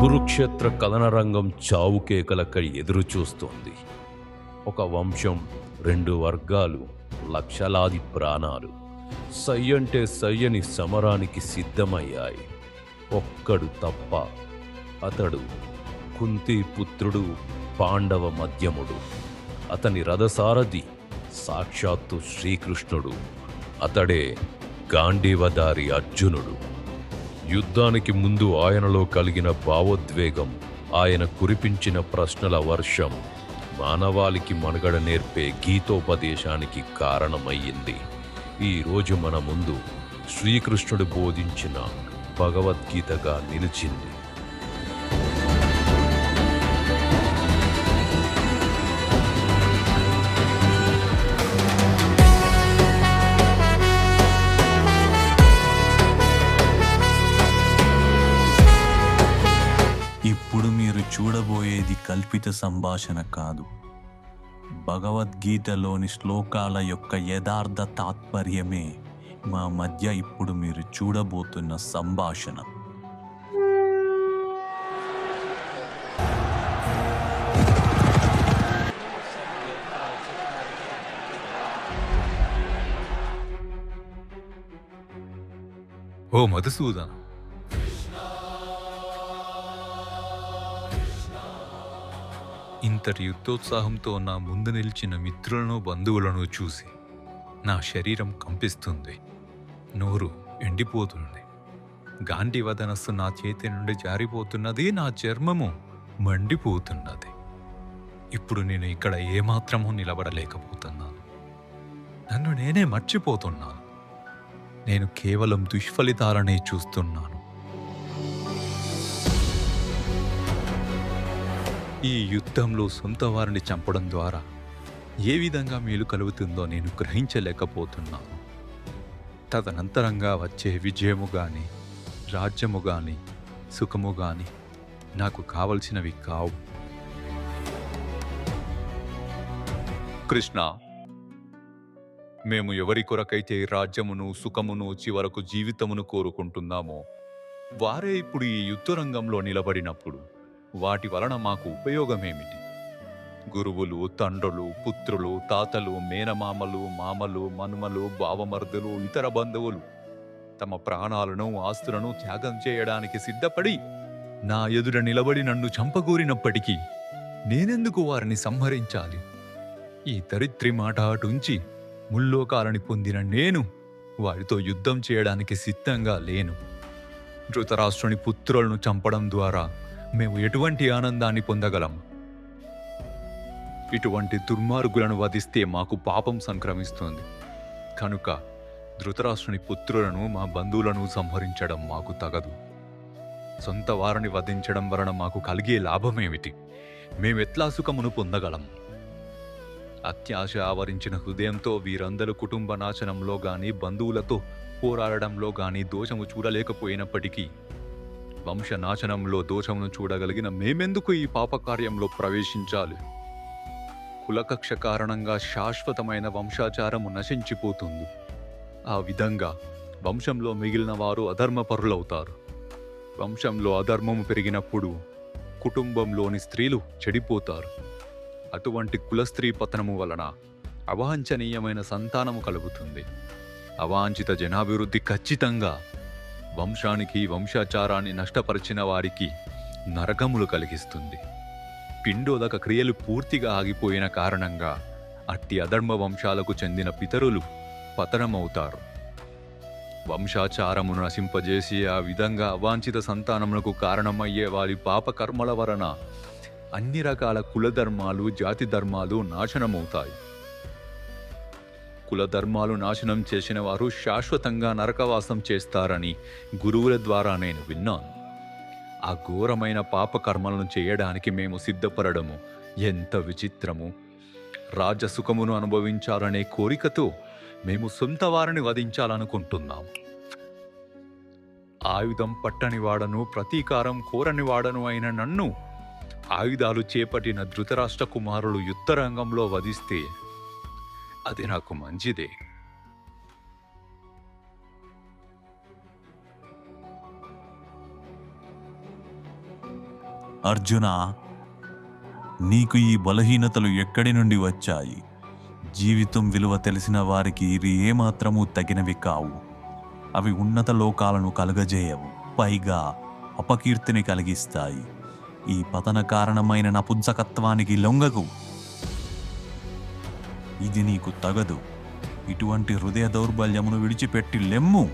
కురుక్షేత్ర కథనరంగం చావుకేకలకై ఎదురు చూస్తోంది. ఒక వంశం, రెండు వర్గాలు, లక్షలాది ప్రాణాలు సై అంటే సయ్యని సమరానికి సిద్ధమయ్యాయి. ఒక్కడు తప్ప. అతడు కుంతి పుత్రుడు, పాండవ మధ్యముడు. అతని రథసారథి సాక్షాత్తు శ్రీకృష్ణుడు. అతడే గాంధీవధారి అర్జునుడు. యుద్ధానికి ముందు ఆయనలో కలిగిన భావోద్వేగం, ఆయన కురిపించిన ప్రశ్నల వర్షం మానవాళికి మనుగడ నేర్పే గీతోపదేశానికి కారణమయ్యింది. ఈరోజు మన ముందు శ్రీకృష్ణుడు బోధించిన భగవద్గీతగా నిలిచింది. ఇప్పుడు మీరు చూడబోయేది కల్పిత సంభాషణ కాదు, భగవద్గీతలోని శ్లోకాల యొక్క యథార్థ తాత్పర్యమే మా మధ్య ఇప్పుడు మీరు చూడబోతున్న సంభాషణ. ఓ మధుసూదన, ఇంతటి యుద్ధోత్సాహంతో నా ముందు నిలిచిన మిత్రులను బంధువులను చూసి నా శరీరం కంపిస్తుంది, నోరు ఎండిపోతుంది. గాంధీ వదనస్సు నా చేతి నుండి జారిపోతున్నది, నా చర్మము మండిపోతున్నది. ఇప్పుడు నేను ఇక్కడ ఏమాత్రమూ నిలబడలేకపోతున్నాను. నన్ను నేనే మర్చిపోతున్నాను. నేను కేవలం దుష్ఫలితాలనే చూస్తున్నాను. ఈ యుద్ధంలో సొంత వారిని చంపడం ద్వారా ఏ విధంగా మేలు కలుగుతుందో నేను గ్రహించలేకపోతున్నాను. తదనంతరంగా వచ్చే విజయము గాని, రాజ్యము గాని, సుఖము గాని నాకు కావలసినవి కావు. కృష్ణ, మేము ఎవరి కొరకైతే రాజ్యమును, సుఖమును, చివరకు జీవితమును కోరుకుంటున్నామో వారే ఇప్పుడు ఈ యుద్ధరంగంలో నిలబడినప్పుడు వాటి వలన మాకు ఉపయోగమేమిటి? గురువులు, తండ్రులు, పుత్రులు, తాతలు, మేనమామలు, మామలు, మనుమలు, బావమర్దులు, ఇతర బంధువులు తమ ప్రాణాలను, ఆస్తులను త్యాగం చేయడానికి సిద్ధపడి నా ఎదుట నిలబడి నన్ను చంపగోరినప్పటికీ నేనెందుకు వారిని సంహరించాలి? ఈ దరిద్రి మాట అటుంచి ముల్లోకాలని పొందిన నేను వారితో యుద్ధం చేయడానికి సిద్ధంగా లేను. ధృతరాష్ట్రుని పుత్రులను చంపడం ద్వారా మేము ఎటువంటి ఆనందాన్ని పొందగలం? ఇటువంటి దుర్మార్గులను వధిస్తే మాకు పాపం సంక్రమిస్తుంది. కనుక ధృతరాష్ట్రుని పుత్రులను, మా బంధువులను సంహరించడం మాకు తగదు. సొంత వారిని వధించడం వలన మాకు కలిగే లాభమేమిటి? మేమెట్లా సుఖమును పొందగలం? అత్యాశ ఆవరించిన హృదయంతో వీరందరూ కుటుంబ నాశనంలో గాని, బంధువులతో పోరాడడంలో గాని దోషము చూడలేకపోయినప్పటికీ వంశనాశనంలో దోషమును చూడగలిగిన మేమెందుకు ఈ పాపకార్యంలో ప్రవేశించాలి? కులకక్ష కారణంగా శాశ్వతమైన వంశాచారము నశించిపోతుంది. ఆ విధంగా వంశంలో మిగిలిన వారు అధర్మపరులవుతారు. వంశంలో అధర్మము పెరిగినప్పుడు కుటుంబంలోని స్త్రీలు చెడిపోతారు. అటువంటి కులస్త్రీ పతనము వలన అవాంఛనీయమైన సంతానము కలుగుతుంది. అవాంఛిత జనాభివృద్ధి ఖచ్చితంగా వంశానికి, వంశాచారాన్ని నష్టపరిచిన వారికి నరకములు కలిగిస్తుంది. పిండోదక క్రియలు పూర్తిగా ఆగిపోయిన కారణంగా అట్టి అధర్మ వంశాలకు చెందిన పితరులు పతనమవుతారు. వంశాచారమును నశింపజేసి ఆ విధంగా అవాంఛిత సంతానములకు కారణమయ్యే వారి పాపకర్మల వలన అన్ని రకాల కులధర్మాలు, జాతి ధర్మాలు నాశనమవుతాయి. కులధర్మాలు నాశనం చేసిన వారు శాశ్వతంగా నరకవాసం చేస్తారని గురువుల ద్వారా నేను విన్నాను. ఆ ఘోరమైన పాపకర్మలను చేయడానికి మేము సిద్ధపడము ఎంత విచిత్రము! రాజసుఖమును అనుభవించాలనే కోరికతో మేము సొంత వారిని వధించాలనుకుంటున్నాము. ఆయుధం పట్టని వాడను, ప్రతీకారం కోరని వాడను అయిన నన్ను ఆయుధాలు చేపట్టిన ధృతరాష్ట్ర కుమారులు యుద్ధరంగంలో వధిస్తే అది నాకు మంచిదే. అర్జున, నీకు ఈ బలహీనతలు ఎక్కడి నుండి వచ్చాయి? జీవితం విలువ తెలిసిన వారికి ఇది ఏమాత్రమూ తగినవి కావు. అవి ఉన్నత లోకాలను కలుగజేయవు, పైగా అపకీర్తిని కలిగిస్తాయి. ఈ పతన కారణమైన నపుంసకత్వానికి లొంగకు. ఇది నీకు తగదు. ఇటువంటి హృదయ దౌర్బల్యమును విడిచిపెట్టి లెమ్ము.